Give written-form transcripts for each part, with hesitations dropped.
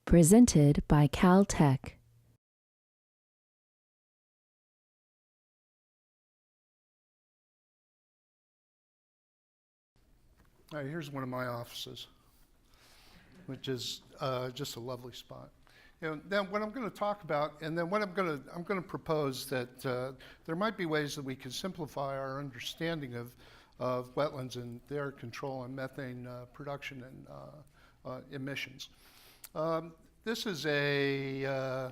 Presented by Caltech. All right, here's one of my offices, which is just a lovely spot. Then what I'm going to talk about, and then what I'm going to propose that there might be ways that we can simplify our understanding of wetlands and their control on methane production and emissions. This is a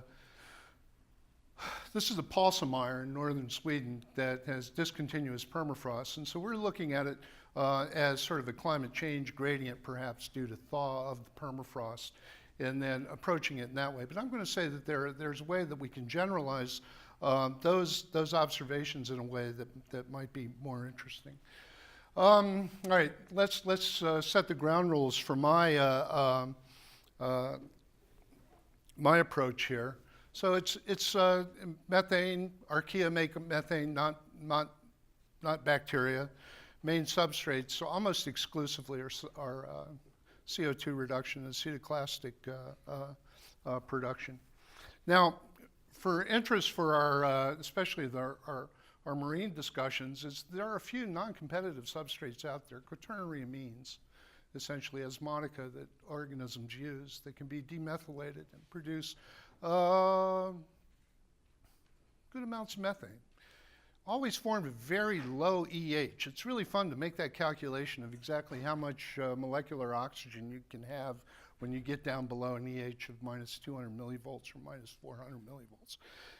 Paulsonmyr in northern Sweden that has discontinuous permafrost, and so we're looking at it as sort of a climate change gradient, perhaps due to thaw of the permafrost, and then approaching it in that way. But I'm going to say that there's a way that we can generalize those observations in a way that might be more interesting. All right, let's set the ground rules for my my approach here. So it's methane, archaea make methane, not bacteria. Main substrates, so almost exclusively are CO2 reduction and acetoclastic production. Now, for interest for our, especially our marine discussions, is there are a few non-competitive substrates out there, quaternary amines, essentially osmotica that organisms use that can be demethylated and produce good amounts of methane. Always formed at very low EH. It's really fun to make that calculation of exactly how much molecular oxygen you can have when you get down below an EH of minus 200 millivolts or minus 400 millivolts.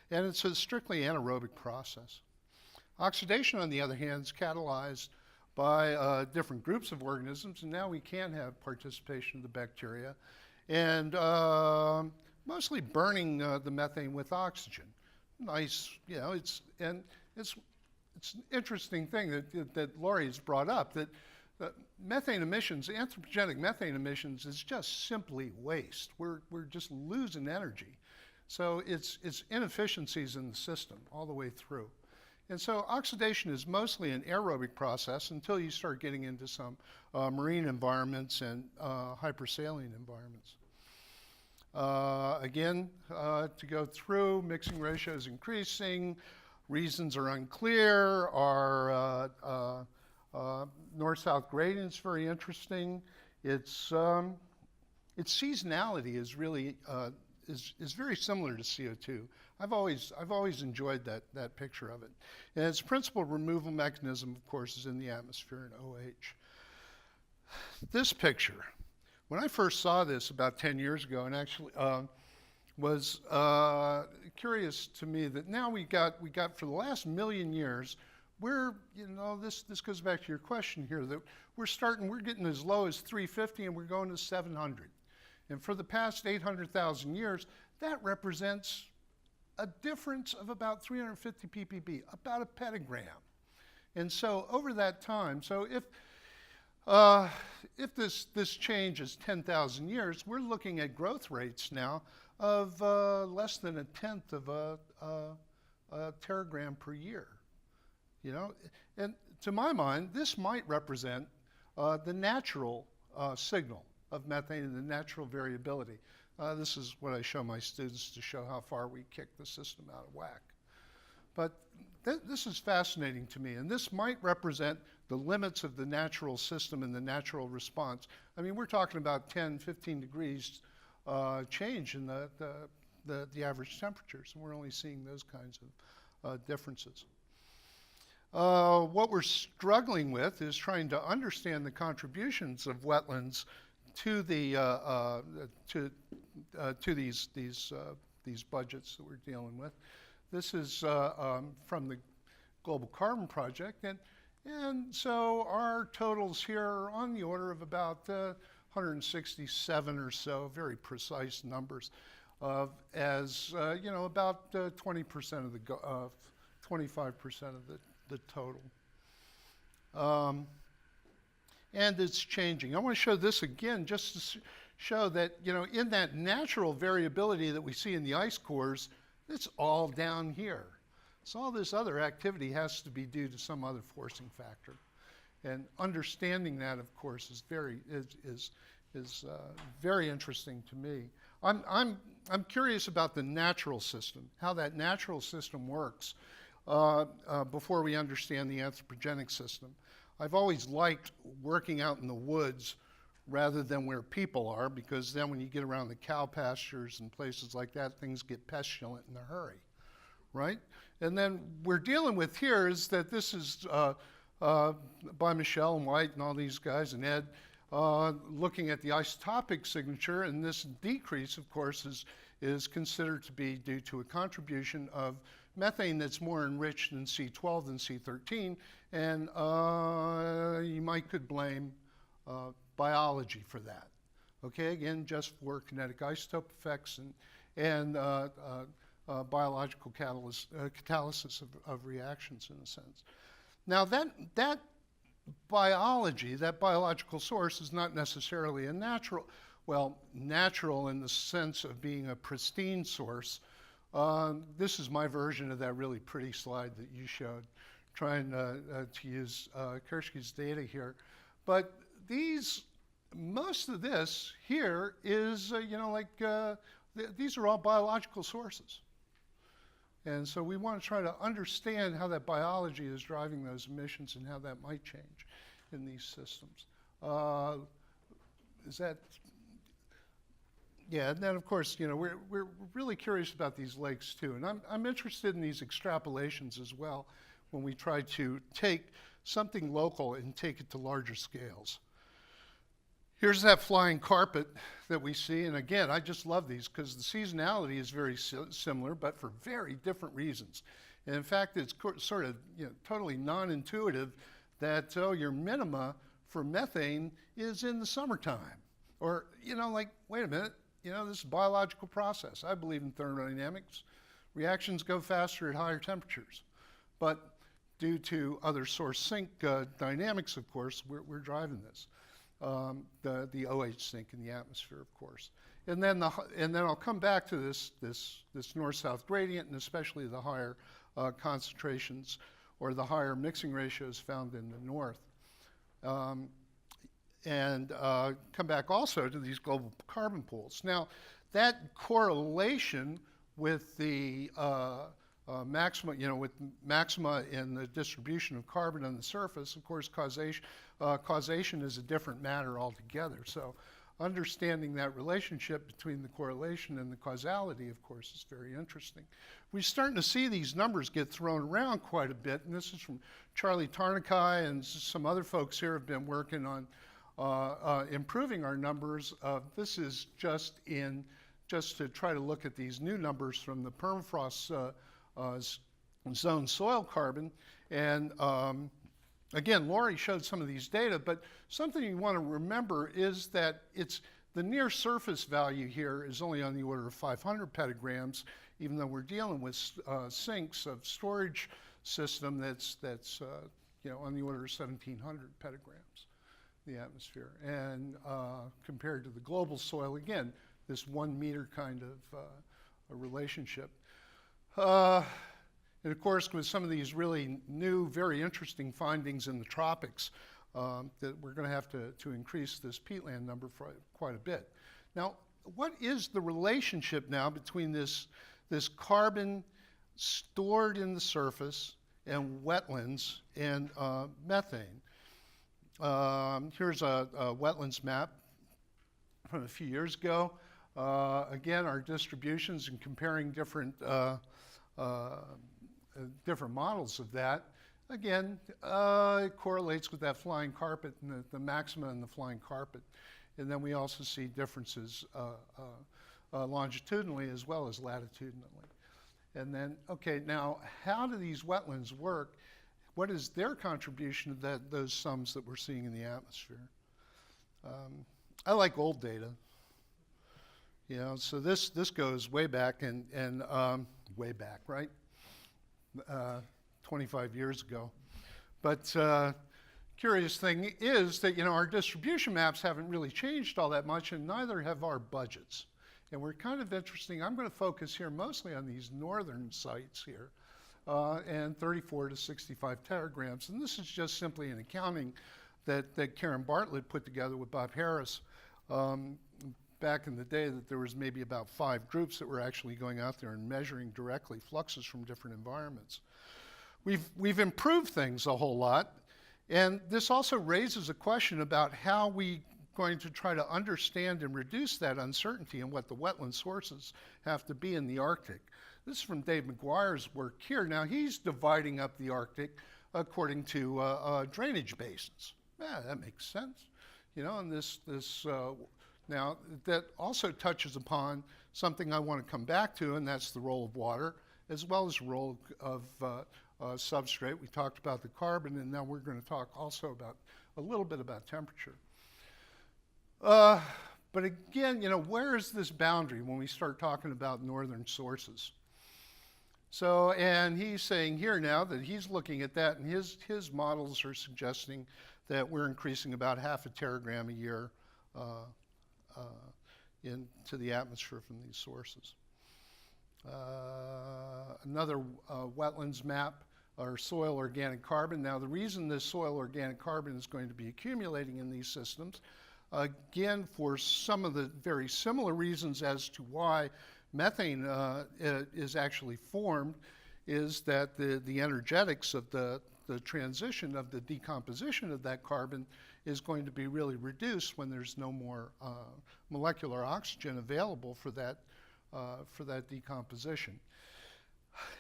And it's a strictly anaerobic process. Oxidation, on the other hand, is catalyzed by different groups of organisms, and now we can have participation of the bacteria, and mostly burning the methane with oxygen. Nice, you know, it's an interesting thing that Laurie's brought up, that methane emissions, anthropogenic methane emissions, is just simply waste. We're just losing energy. So it's inefficiencies in the system all the way through. And so oxidation is mostly an aerobic process until you start getting into some marine environments and hypersaline environments. Again, to go through, mixing ratios increasing, reasons are unclear, our north-south gradient's very interesting. Its seasonality is really is very similar to CO2. I've always enjoyed that picture of it. And its principal removal mechanism, of course, is in the atmosphere in OH. This picture, when I first saw this about 10 years ago, and actually was curious to me that now we got for the last million years, we're, you know, this goes back to your question here, that we're getting as low as 350 and we're going to 700. And for the past 800,000 years, that represents a difference of about 350 ppb, about a petagram. And so over that time, so if this change is 10,000 years, we're looking at growth rates now of less than 1/10 of a teragram per year. You know, and to my mind, this might represent the natural signal of methane and the natural variability. This is what I show my students to show how far we kick the system out of whack. But this is fascinating to me, and this might represent the limits of the natural system and the natural response. I mean, we're talking about 10, 15 degrees change in the average temperatures, and we're only seeing those kinds of differences. What we're struggling with is trying to understand the contributions of wetlands to the to these budgets that we're dealing with. This is from the Global Carbon Project, and so our totals here are on the order of about 167 or so, very precise numbers, as you know, about 20% of the 25% of the total. And it's changing. I want to show this again just to show that, you know, in that natural variability that we see in the ice cores, it's all down here. So all this other activity has to be due to some other forcing factor. And understanding that, of course, is is very interesting to me. I'm curious about the natural system, how that natural system works before we understand the anthropogenic system. I've always liked working out in the woods rather than where people are, because then when you get around the cow pastures and places like that, things get pestilent in a hurry, right? And then we're dealing with here is that this is by Michelle and White and all these guys and Ed, looking at the isotopic signature, and this decrease, of course, is considered to be due to a contribution of methane that's more enriched in C12 than C13, and you could blame biology for that. Okay, again, just for kinetic isotope effects and biological catalysis of reactions in a sense. Now that biology, that biological source is not necessarily a natural in the sense of being a pristine source. This is my version of that really pretty slide that you showed, trying to use Kershke's data here. But most of this here is, these are all biological sources. And so we want to try to understand how that biology is driving those emissions and how that might change in these systems. Yeah, and then of course, we're really curious about these lakes too. And I'm interested in these extrapolations as well when we try to take something local and take it to larger scales. Here's that flying carpet that we see, and again, I just love these because the seasonality is very similar, but for very different reasons. And in fact, it's sort of totally non-intuitive that your minima for methane is in the summertime. Or, wait a minute, this is a biological process. I believe in thermodynamics. Reactions go faster at higher temperatures. But due to other source sink dynamics, of course, we're driving this. The OH sink in the atmosphere, of course, and then I'll come back to this north-south gradient, and especially the higher concentrations or the higher mixing ratios found in the north, and come back also to these global carbon pools. Now, that correlation with the maxima, with maxima in the distribution of carbon on the surface, of course, causation is a different matter altogether. So understanding that relationship between the correlation and the causality, of course, is very interesting. We're starting to see these numbers get thrown around quite a bit, and this is from Charlie Tarnakai, and some other folks here have been working on improving our numbers. This is just to try to look at these new numbers from the permafrost zone soil carbon. And again, Laurie showed some of these data, but something you want to remember is that the near surface value here is only on the order of 500 petagrams, even though we're dealing with sinks of storage system that's on the order of 1,700 petagrams in the atmosphere. And compared to the global soil, again, this 1 meter kind of a relationship. And of course, with some of these really new, very interesting findings in the tropics, that we're going to have to increase this peatland number for quite a bit. Now, what is the relationship now between this carbon stored in the surface and wetlands and methane? Here's a wetlands map from a few years ago. Again, our distributions and comparing different models of that. Again, it correlates with that flying carpet and the maxima in the flying carpet. And then we also see differences longitudinally as well as latitudinally. And then, okay, now how do these wetlands work? What is their contribution to those sums that we're seeing in the atmosphere? I like old data. So this goes way back and way back, right? 25 years ago. But curious thing is that our distribution maps haven't really changed all that much, and neither have our budgets. And we're kind of interesting. I'm going to focus here mostly on these northern sites here, and 34 to 65 teragrams. And this is just simply an accounting that Karen Bartlett put together with Bob Harris back in the day that there was maybe about 5 groups that were actually going out there and measuring directly fluxes from different environments. We've improved things a whole lot, and this also raises a question about how we going to try to understand and reduce that uncertainty and what the wetland sources have to be in the Arctic. This is from Dave McGuire's work here. Now he's dividing up the Arctic according to drainage basins. Yeah, that makes sense. You know, and now that also touches upon something I want to come back to, and that's the role of water, as well as the role of substrate. We talked about the carbon, and now we're going to talk also about a little bit about temperature. But again, you know, where is this boundary when we start talking about northern sources? So, and he's saying here now that he's looking at that, and his models are suggesting that we're increasing about half a teragram a year into the atmosphere from these sources. Another wetlands map, or soil organic carbon. Now, the reason this soil organic carbon is going to be accumulating in these systems, again, for some of the very similar reasons as to why methane is actually formed, is that the energetics of the transition of the decomposition of that carbon is going to be really reduced when there's no more molecular oxygen available for that decomposition.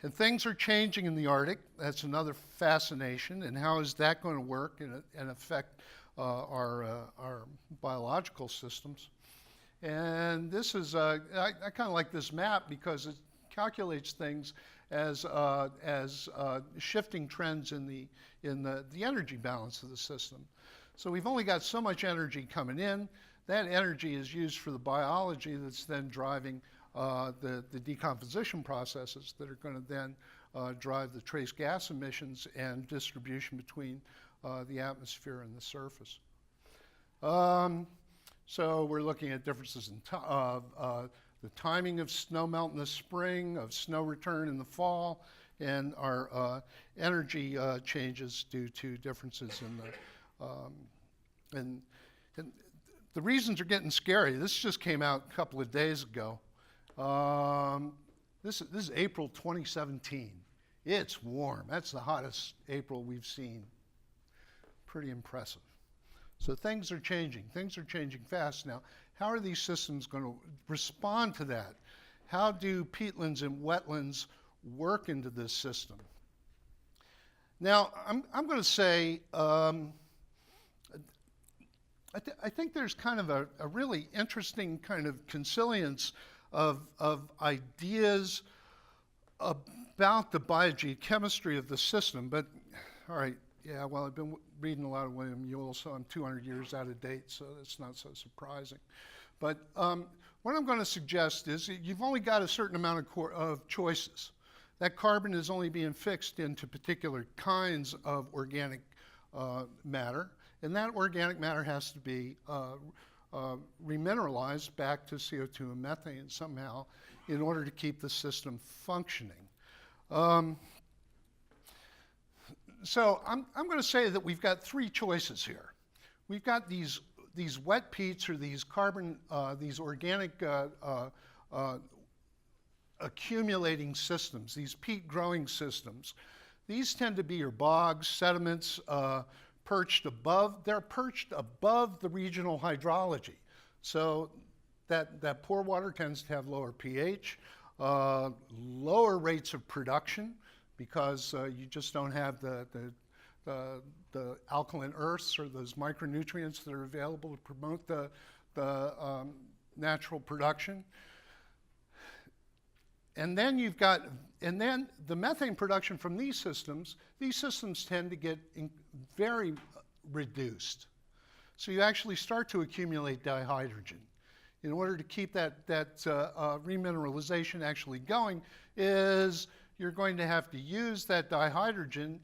And things are changing in the Arctic. That's another fascination. And how is that going to work and affect our biological systems? And this is, I kind of like this map because it calculates things as shifting trends in the energy balance of the system. So we've only got so much energy coming in. That energy is used for the biology that's then driving the decomposition processes that are going to then drive the trace gas emissions and distribution between the atmosphere and the surface. So we're looking at differences in the timing of snow melt in the spring, of snow return in the fall, and our energy changes due to differences in the, and the reasons are getting scary. This just came out a couple of days ago. This is April 2017. It's warm. That's the hottest April we've seen. Pretty impressive. So things are changing. Things are changing fast now. How are these systems going to respond to that? How do peatlands and wetlands work into this system? Now, I'm going to say, I think there's kind of a really interesting kind of consilience of ideas about the biogeochemistry of the system. But, all right, yeah, well, I've been reading a lot of William Ewell, so I'm 200 years out of date, so that's not so surprising. But what I'm going to suggest is you've only got a certain amount of choices. That carbon is only being fixed into particular kinds of organic matter, and that organic matter has to be remineralized back to CO2 and methane somehow in order to keep the system functioning. So I'm going to say that we've got 3 choices here. We've got these wet peats, or these carbon, these organic accumulating systems, these peat growing systems. These tend to be your bogs, sediments, perched above the regional hydrology. So that pore water tends to have lower pH, lower rates of production, because you just don't have the alkaline earths or those micronutrients that are available to promote the natural production. And then the methane production from these systems tend to get very reduced. So you actually start to accumulate dihydrogen. In order to keep that remineralization actually going, is you're going to have to use that dihydrogen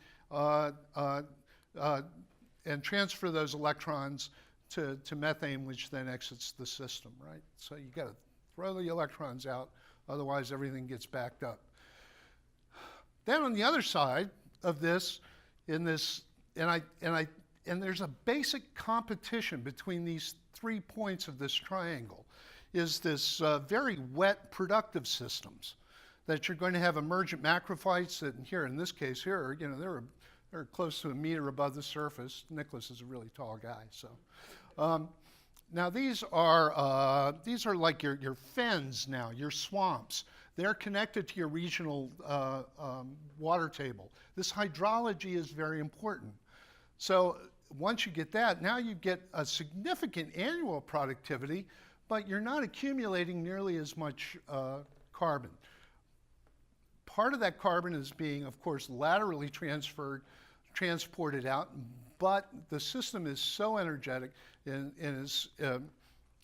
and transfer those electrons to methane, which then exits the system, right? So you got to throw the electrons out, otherwise everything gets backed up. Then on the other side of this, and And there's a basic competition between these 3 points of this triangle, is this very wet productive systems that you're going to have emergent macrophytes that here, in this case here, you know, they're close to a meter above the surface. Nicholas is a really tall guy, so. Now these are like your fens now, your swamps. They're connected to your regional water table. This hydrology is very important. So once you get that, now you get a significant annual productivity, but you're not accumulating nearly as much carbon. Part of that carbon is being, of course, laterally transported out, but the system is so energetic and is,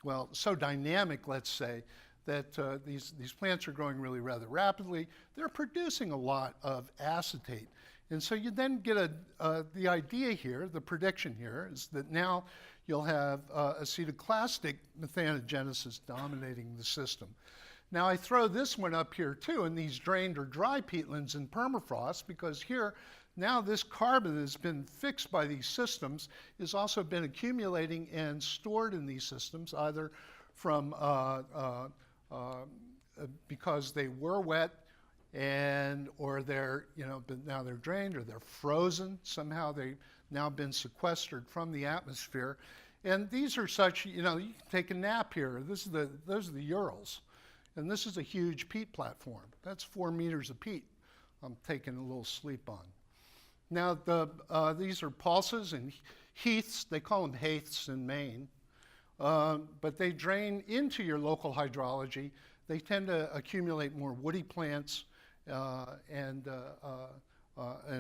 well, so dynamic, let's say, that these plants are growing really rather rapidly. They're producing a lot of acetate. And so you then get the idea here, the prediction here, is that now you'll have acetoclastic methanogenesis dominating the system. Now I throw this one up here too, in these drained or dry peatlands in permafrost, because here, now this carbon that has been fixed by these systems has also been accumulating and stored in these systems, either from because they were wet or they're, you know, but now they're drained or they're frozen. Somehow they've now been sequestered from the atmosphere. And these are such, you know, you can take a nap here. Those are the Urals. And this is a huge peat platform. That's 4 meters of peat I'm taking a little sleep on. Now, these are pulses and heaths. They call them haiths in Maine. But they drain into your local hydrology. They tend to accumulate more woody plants and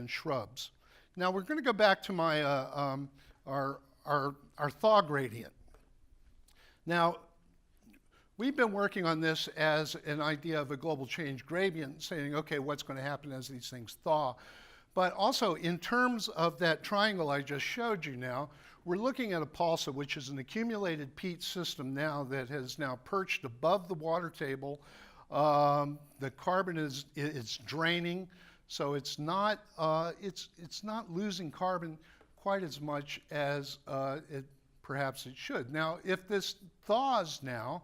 shrubs. Now, we're going to go back to my our thaw gradient. Now, we've been working on this as an idea of a global change gradient, saying, okay, what's going to happen as these things thaw? But also, in terms of that triangle I just showed you now, we're looking at a pulsar, which is an accumulated peat system now that has now perched above the water table. The carbon is draining, so it's not losing carbon quite as much as perhaps it should. Now, if this thaws now,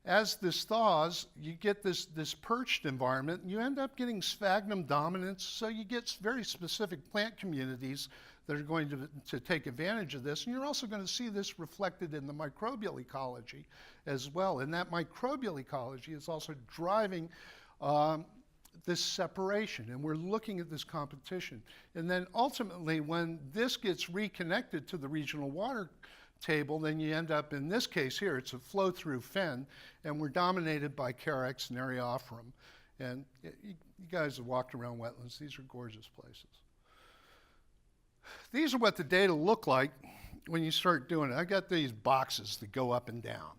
as this thaws, you get this perched environment, and you end up getting sphagnum dominance, so you get very specific plant communities that are going to take advantage of this. And you're also going to see this reflected in the microbial ecology as well. And that microbial ecology is also driving this separation, and we're looking at this competition. And then ultimately, when this gets reconnected to the regional water table, then you end up, in this case here, it's a flow-through fen, and we're dominated by Carex and Areophorum. And you guys have walked around wetlands. These are gorgeous places. These are what the data look like when you start doing it. I got these boxes that go up and down.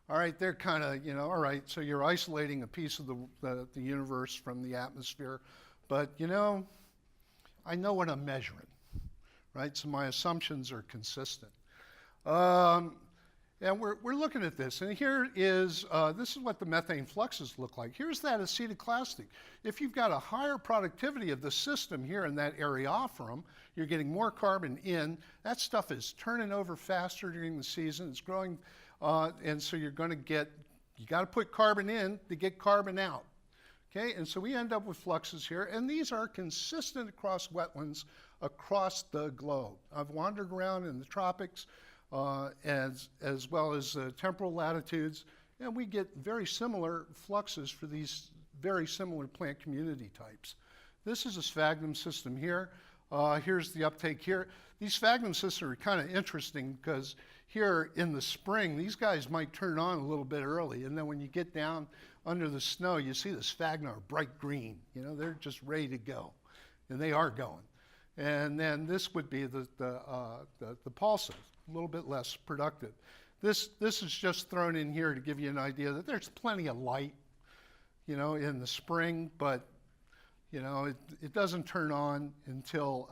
All right, they're kind of, you know, all right, so you're isolating a piece of the universe from the atmosphere, but, you know, I know what I'm measuring, right? So my assumptions are consistent. And we're looking at this, and here is, this is what the methane fluxes look like. Here's that acetoclastic. If you've got a higher productivity of the system here in that Areophorum, you're getting more carbon in. That stuff is turning over faster during the season. It's growing, and so you're going to get, you got to put carbon in to get carbon out. Okay, and so we end up with fluxes here, and these are consistent across wetlands across the globe. I've wandered around in the tropics, as well as temporal latitudes, and we get very similar fluxes for these very similar plant community types. This is a sphagnum system here. Here's the uptake here. These sphagnum systems are kind of interesting because here in the spring, these guys might turn on a little bit early, and then when you get down under the snow, you see the sphagnum are bright green. You know, they're just ready to go, and they are going. And then this would be the pulses, a little bit less productive. This is just thrown in here to give you an idea that there's plenty of light, you know, in the spring, but you know, it doesn't turn on until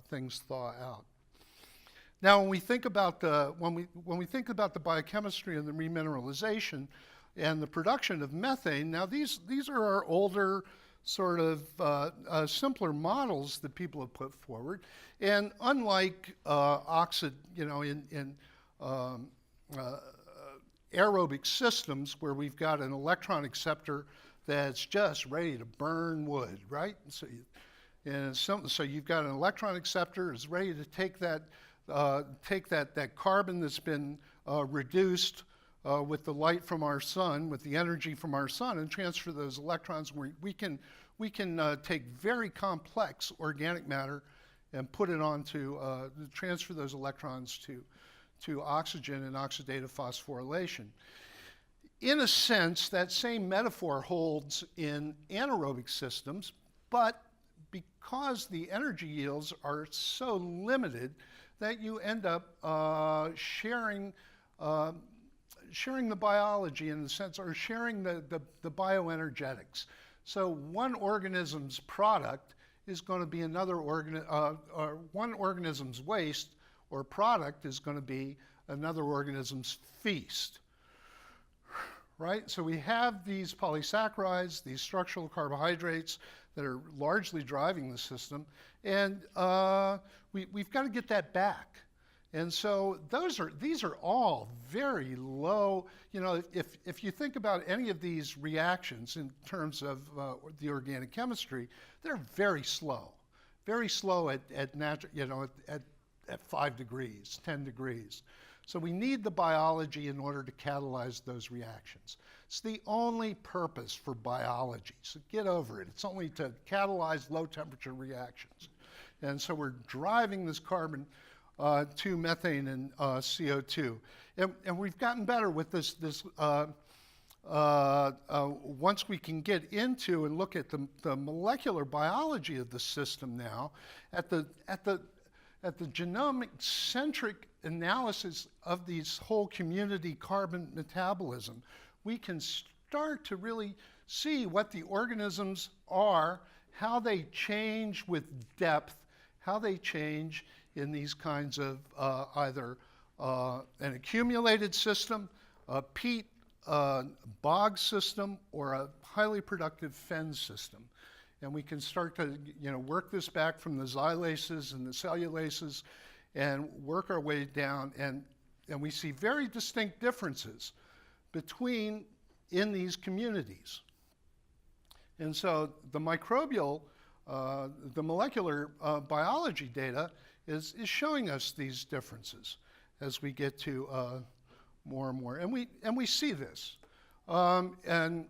things thaw out. Now, when we think about the biochemistry and the remineralization and the production of methane, now these are our older sort of simpler models that people have put forward. And unlike in aerobic systems where we've got an electron acceptor that's just ready to burn wood, right? So you've got an electron acceptor is ready to take that carbon that's been reduced with the light from our sun, with the energy from our sun, and transfer those electrons. We can take very complex organic matter and put it onto transfer those electrons to oxygen and oxidative phosphorylation. In a sense, that same metaphor holds in anaerobic systems, but because the energy yields are so limited that you end up sharing the biology in the sense, or sharing the bioenergetics. So one organism's product is going to be another one organism's waste or product is going to be another organism's feast, right? So we have these polysaccharides, these structural carbohydrates that are largely driving the system, and we've got to get that back. And so these are all very low. You know, if you think about any of these reactions in terms of the organic chemistry, they're very slow at 5 degrees, 10 degrees. So we need the biology in order to catalyze those reactions. It's the only purpose for biology, so get over it. It's only to catalyze low temperature reactions. And so we're driving this carbon to methane and CO2. And we've gotten better with this once we can get into and look at the molecular biology of the system now, at the genomic-centric analysis of these whole community carbon metabolism, we can start to really see what the organisms are, how they change with depth, how they change in these kinds of either an accumulated system, a peat bog system, or a highly productive fen system. And we can start to work this back from the xylases and the cellulases and work our way down. And we see very distinct differences in these communities. And so the microbial, the molecular biology data is showing us these differences as we get to more and more. And we see this. And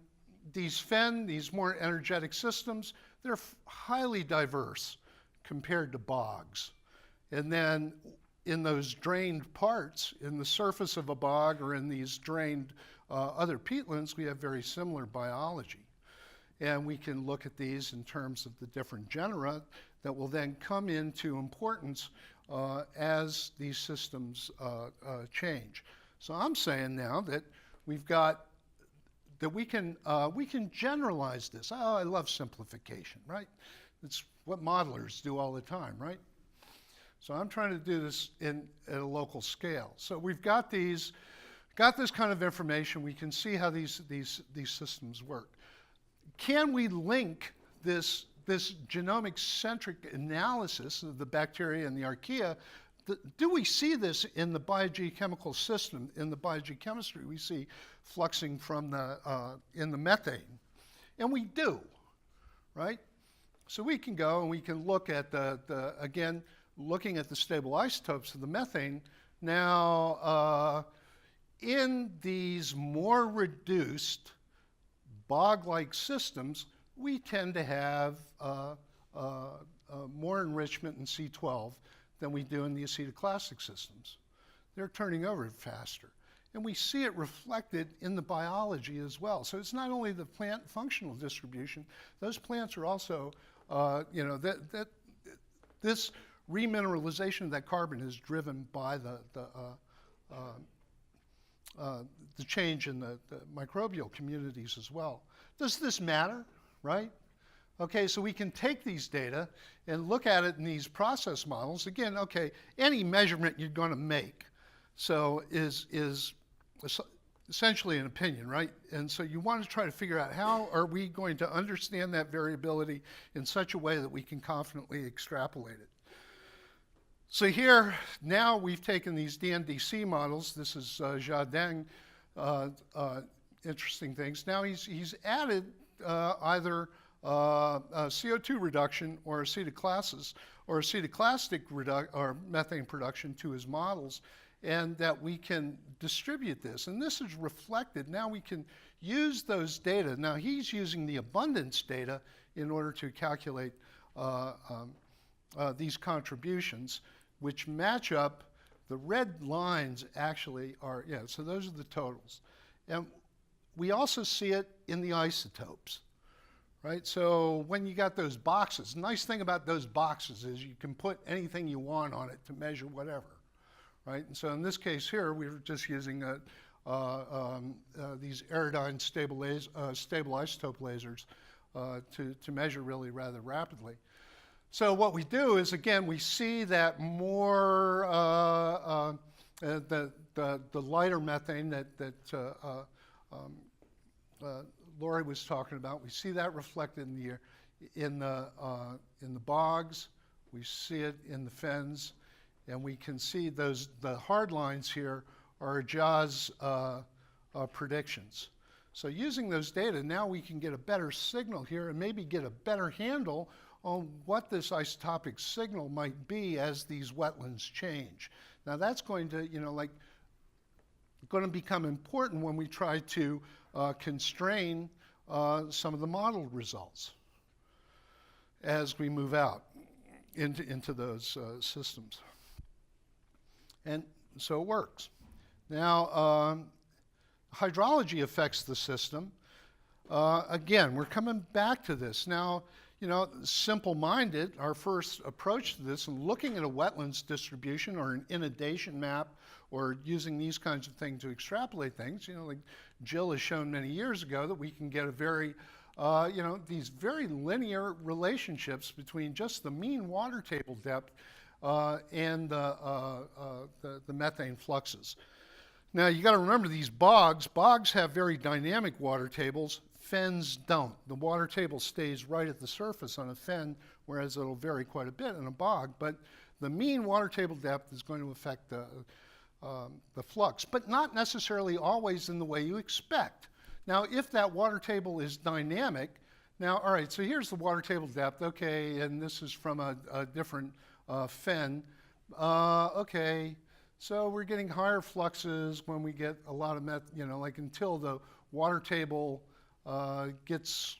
these these more energetic systems, they're highly diverse compared to bogs. And then in those drained parts, in the surface of a bog or in these drained other peatlands, we have very similar biology. And we can look at these in terms of the different genera that will then come into importance as these systems change. So I'm saying now that we can generalize this. Oh, I love simplification, right? It's what modelers do all the time, right? So I'm trying to do this at a local scale. So we've got this kind of information. We can see how these systems work. Can we link this genomic-centric analysis of the bacteria and the archaea? Do we see this in the biogeochemical system? In the biogeochemistry, we see fluxing from in the methane, and we do, right? So we can go and we can look at again, looking at the stable isotopes of the methane. Now, in these more reduced bog-like systems, we tend to have more enrichment in C12 than we do in the acetoclastic systems. They're turning over faster. And we see it reflected in the biology as well. So it's not only the plant functional distribution, those plants are also, this remineralization of that carbon is driven by the change in the microbial communities as well. Does this matter, right? Okay, so we can take these data and look at it in these process models. Again, okay, any measurement you're going to make, so is essentially an opinion, right? And so you want to try to figure out how are we going to understand that variability in such a way that we can confidently extrapolate it. So here, now we've taken these DNDC models. This is Jardin, interesting things. Now he's added either CO2 reduction or acetoclastic or methane production to his models, and that we can distribute this. And this is reflected. Now we can use those data. Now he's using the abundance data in order to calculate these contributions, which match up. The red lines actually are, yeah, so those are the totals. And we also see it in the isotopes, right? So when you got those boxes, the nice thing about those boxes is you can put anything you want on it to measure whatever, right? And so in this case here, we were just using these Aerodyne stable isotope lasers to measure really rather rapidly. So what we do is, again, we see that more the lighter methane that Lori was talking about. We see that reflected in the bogs. We see it in the fens, and we can see the hard lines here are JAWS predictions. So using those data, now we can get a better signal here and maybe get a better handle on what this isotopic signal might be as these wetlands change. Now that's going to, going to become important when we try to constrain some of the modeled results as we move out into those systems. And so it works. Now, hydrology affects the system. Again, we're coming back to this. Now, simple-minded, our first approach to this and looking at a wetlands distribution or an inundation map or using these kinds of things to extrapolate things, like Jill has shown many years ago that we can get a very, these very linear relationships between just the mean water table depth and the methane fluxes. Now, you got to remember these bogs. Bogs have very dynamic water tables. Fens don't. The water table stays right at the surface on a fen, whereas it'll vary quite a bit in a bog. But the mean water table depth is going to affect the flux, but not necessarily always in the way you expect. Now, if that water table is dynamic, now, all right, so here's the water table depth, okay, and this is from a different fen. Okay, so we're getting higher fluxes when we get a lot of until the water table gets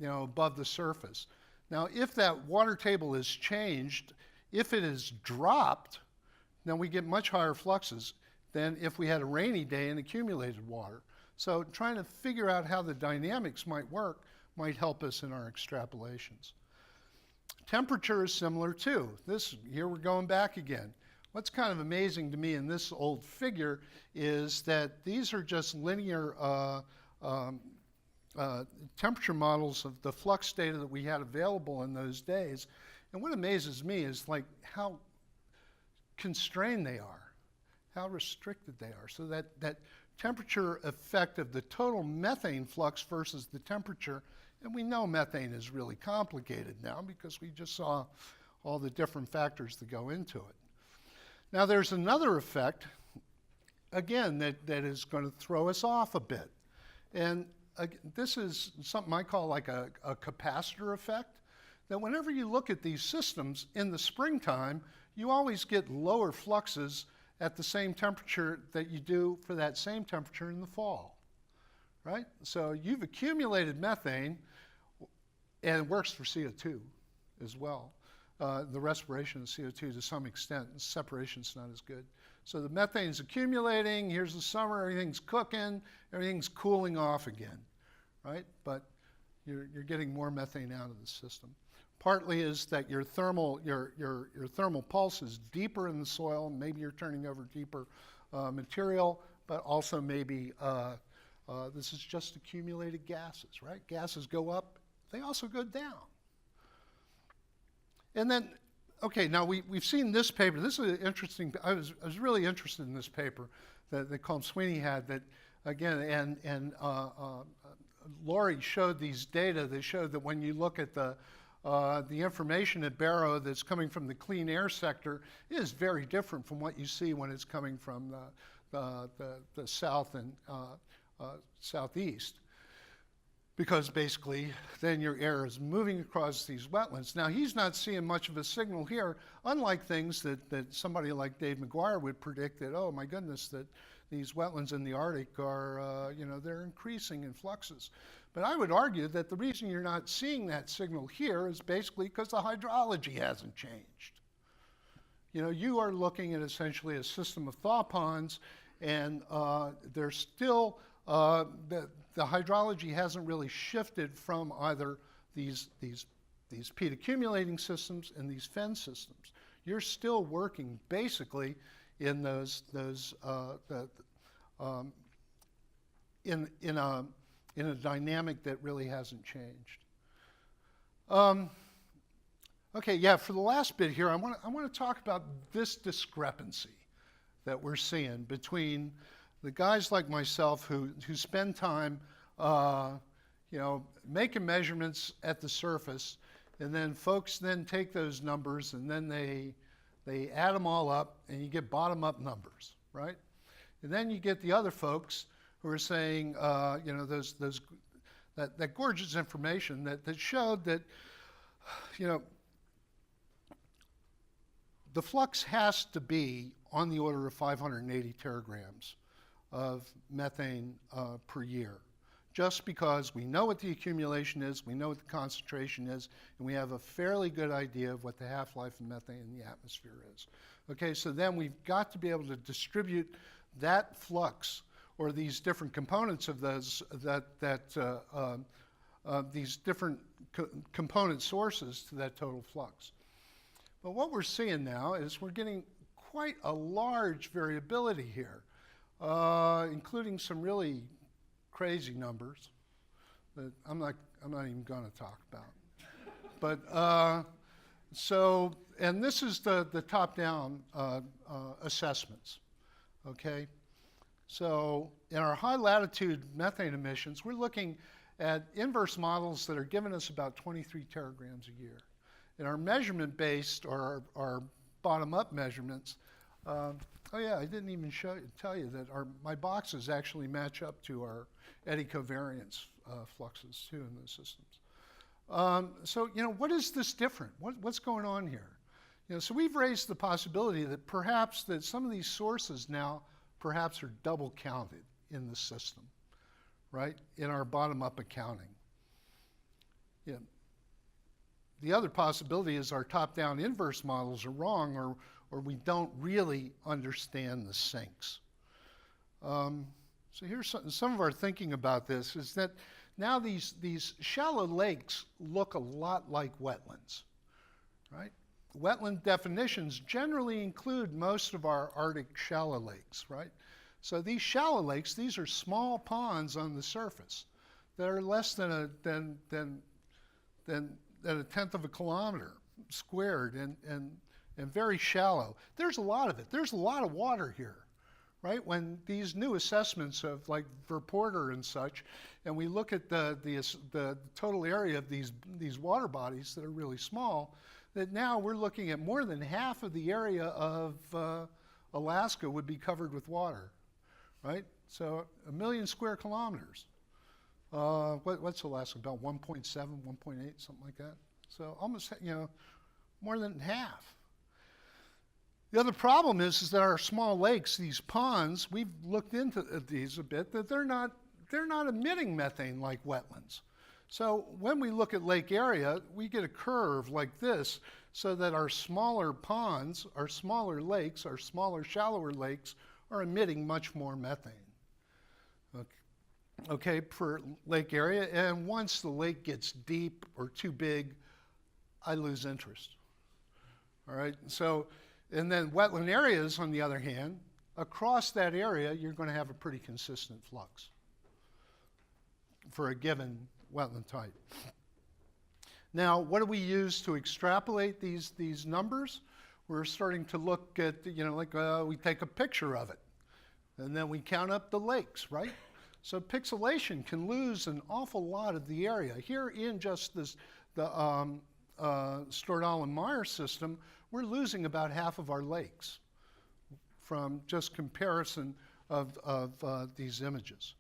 above the surface. Now, if that water table is changed, if it is dropped, then we get much higher fluxes than if we had a rainy day and accumulated water. So trying to figure out how the dynamics might work might help us in our extrapolations. Temperature is similar too. Here we're going back again. What's kind of amazing to me in this old figure is that these are just linear temperature models of the flux data that we had available in those days. And what amazes me is how constrained they are, how restricted they are. So that temperature effect of the total methane flux versus the temperature, and we know methane is really complicated now because we just saw all the different factors that go into it. Now there's another effect, again, that is going to throw us off a bit. And this is something I call like a capacitor effect, that whenever you look at these systems in the springtime, you always get lower fluxes at the same temperature that you do for that same temperature in the fall, right? So you've accumulated methane, and it works for CO2 as well. The respiration of CO2 to some extent, separation's not as good. So the methane's accumulating, here's the summer, everything's cooking, everything's cooling off again, right? But you're getting more methane out of the system. Partly is that your thermal pulse is deeper in the soil, maybe you're turning over deeper material, but also maybe this is just accumulated gases, right? Gases go up, they also go down. And then, okay, now we've seen this paper. This is interesting. I was really interested in this paper that Colm Sweeney had that again, and Lori showed these data that showed that when you look at the information at Barrow that's coming from the clean air sector, it is very different from what you see when it's coming from the south and southeast. Because basically, then your air is moving across these wetlands. Now, he's not seeing much of a signal here, unlike things that somebody like Dave McGuire would predict that, oh my goodness, that these wetlands in the Arctic are, they're increasing in fluxes. But I would argue that the reason you're not seeing that signal here is basically because the hydrology hasn't changed. You are looking at essentially a system of thaw ponds, and there's still, the hydrology hasn't really shifted from either these peat accumulating systems and these fen systems. You're still working basically in in a dynamic that really hasn't changed. Okay, yeah. For the last bit here, I want to talk about this discrepancy that we're seeing between the guys like myself who spend time, making measurements at the surface, and then folks then take those numbers and then they add them all up, and you get bottom-up numbers, right? And then you get the other folks who are saying, that gorgeous information that showed that, the flux has to be on the order of 580 teragrams of methane per year, just because we know what the accumulation is, we know what the concentration is, and we have a fairly good idea of what the half-life of methane in the atmosphere is. Okay, so then we've got to be able to distribute that flux, or these different components of those, these different component sources to that total flux. But what we're seeing now is we're getting quite a large variability here, including some really crazy numbers that I'm not even going to talk about. But and this is the top-down assessments. Okay, so in our high latitude methane emissions, we're looking at inverse models that are giving us about 23 teragrams a year. In our measurement-based, or our bottom-up measurements, oh yeah, I didn't even tell you that my boxes actually match up to our eddy covariance fluxes too in those systems. So what is this different? What's going on here? So we've raised the possibility that perhaps that some of these sources now perhaps are double counted in the system, right? In our bottom-up accounting. The other possibility is our top-down inverse models are wrong, or we don't really understand the sinks. So here's some of our thinking about this is that now these shallow lakes look a lot like wetlands, right? Wetland definitions generally include most of our Arctic shallow lakes, right? So these shallow lakes, these are small ponds on the surface that are less than a tenth of a kilometer squared and very shallow. There's a lot of it. There's a lot of water here, right? When these new assessments of like Verporter and such, and we look at the total area of these water bodies that are really small, that now we're looking at more than half of the area of Alaska would be covered with water, right? So 1 million square kilometers. What's Alaska, about 1.7, 1.8, something like that? So almost, more than half. The other problem is that our small lakes, these ponds, we've looked into these a bit, that they're not emitting methane like wetlands. So when we look at lake area, we get a curve like this, so that our smaller ponds, our smaller lakes, our smaller, shallower lakes are emitting much more methane. Okay, per lake area, and once the lake gets deep or too big, I lose interest. All right, so, and then wetland areas, on the other hand, across that area, you're going to have a pretty consistent flux for a given wetland type. Now, what do we use to extrapolate these numbers? We're starting to look at, we take a picture of it, and then we count up the lakes, right? So pixelation can lose an awful lot of the area. Here in just the Stordalen-Meyer system, we're losing about half of our lakes from just comparison of these images.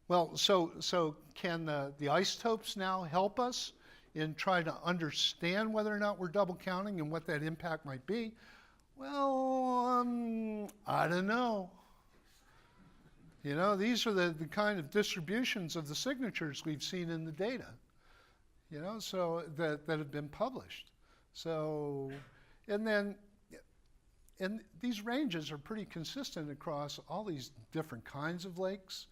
Well, so can the isotopes now help us in trying to understand whether or not we're double counting and what that impact might be? Well, I don't know. You know, these are the kind of distributions of the signatures we've seen in the data, you know, so that have been published. So, and these ranges are pretty consistent across all these different kinds of lakes,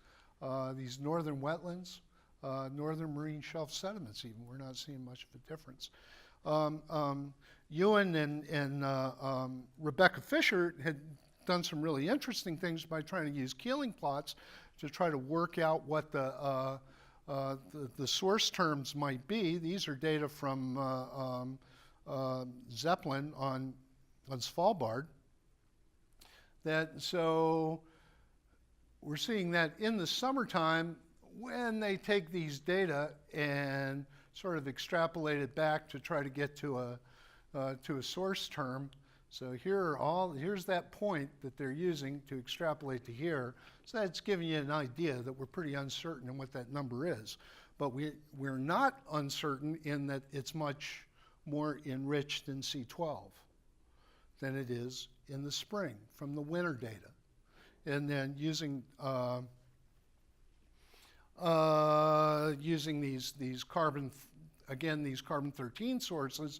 these northern wetlands, northern marine shelf sediments even. We're not seeing much of a difference. Ewan and Rebecca Fisher had done some really interesting things by trying to use Kealing plots to try to work out what the source terms might be. These are data from Zeppelin on Svalbard. So we're seeing that in the summertime, when they take these data and sort of extrapolate it back to try to get to a source term. So here's that point that they're using to extrapolate to here. So that's giving you an idea that we're pretty uncertain in what that number is. But we're not uncertain in that it's much more enriched in C12 than it is in the spring from the winter data. And then using these carbon 13 sources,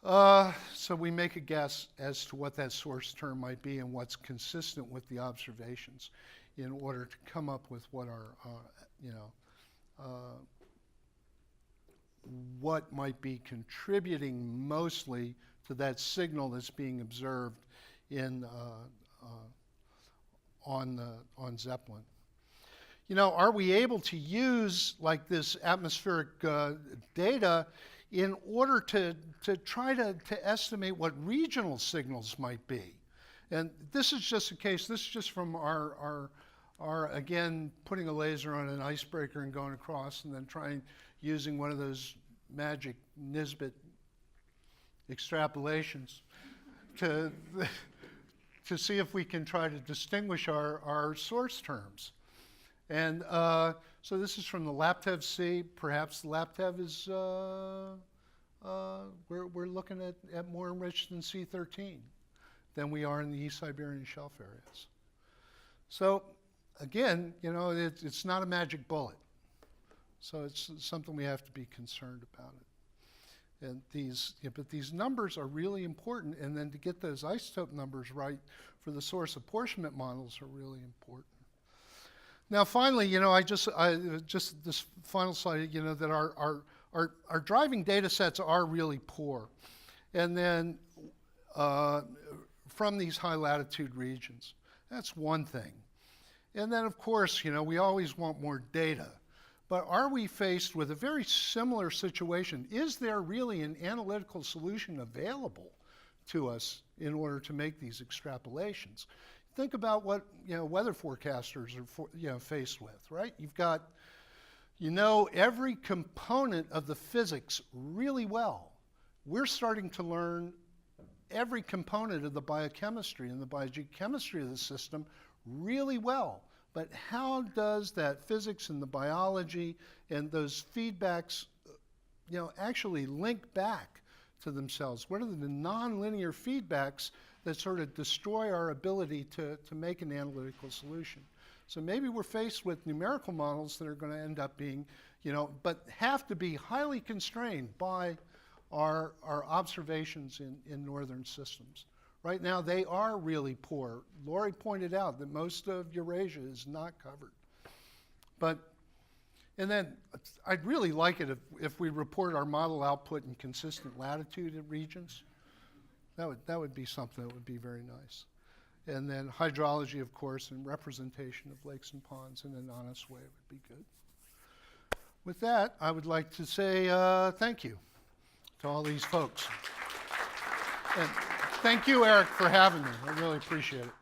so we make a guess as to what that source term might be and what's consistent with the observations in order to come up with what our, what might be contributing mostly to that signal that's being observed in, on Zeppelin. You know, are we able to use like this atmospheric data in order to try to estimate what regional signals might be? And this is just a case, this is just from our again, putting a laser on an icebreaker and going across and then using one of those magic Nisbet extrapolations to see if we can try to distinguish our source terms. And so this is from the Laptev Sea. Perhaps the Laptev is, we're looking at more enriched than C13 than we are in the East Siberian Shelf areas. So again, you know, it's not a magic bullet. So it's something we have to be concerned about it. And but these numbers are really important, and then to get those isotope numbers right for the source apportionment models are really important. Now, finally, you know, just this final slide, you know, that our driving data sets are really poor, and then from these high latitude regions, that's one thing. And then, of course, you know, we always want more data. But are we faced with a very similar situation? Is there really an analytical solution available to us in order to make these extrapolations? Think about what, you know, weather forecasters are faced with, right? You've got, you know, every component of the physics really well. We're starting to learn every component of the biochemistry and the biogeochemistry of the system really well. But how does that physics and the biology and those feedbacks, you know, actually link back to themselves? What are the nonlinear feedbacks that sort of destroy our ability to make an analytical solution? So maybe we're faced with numerical models that are going to end up being, you know, but have to be highly constrained by our observations in northern systems. Right now, they are really poor. Lori pointed out that most of Eurasia is not covered. And then I'd really like it if we report our model output in consistent latitude in regions. That would be something that would be very nice. And then hydrology, of course, and representation of lakes and ponds in an honest way would be good. With that, I would like to say thank you to all these folks. And thank you, Eric, for having me. I really appreciate it.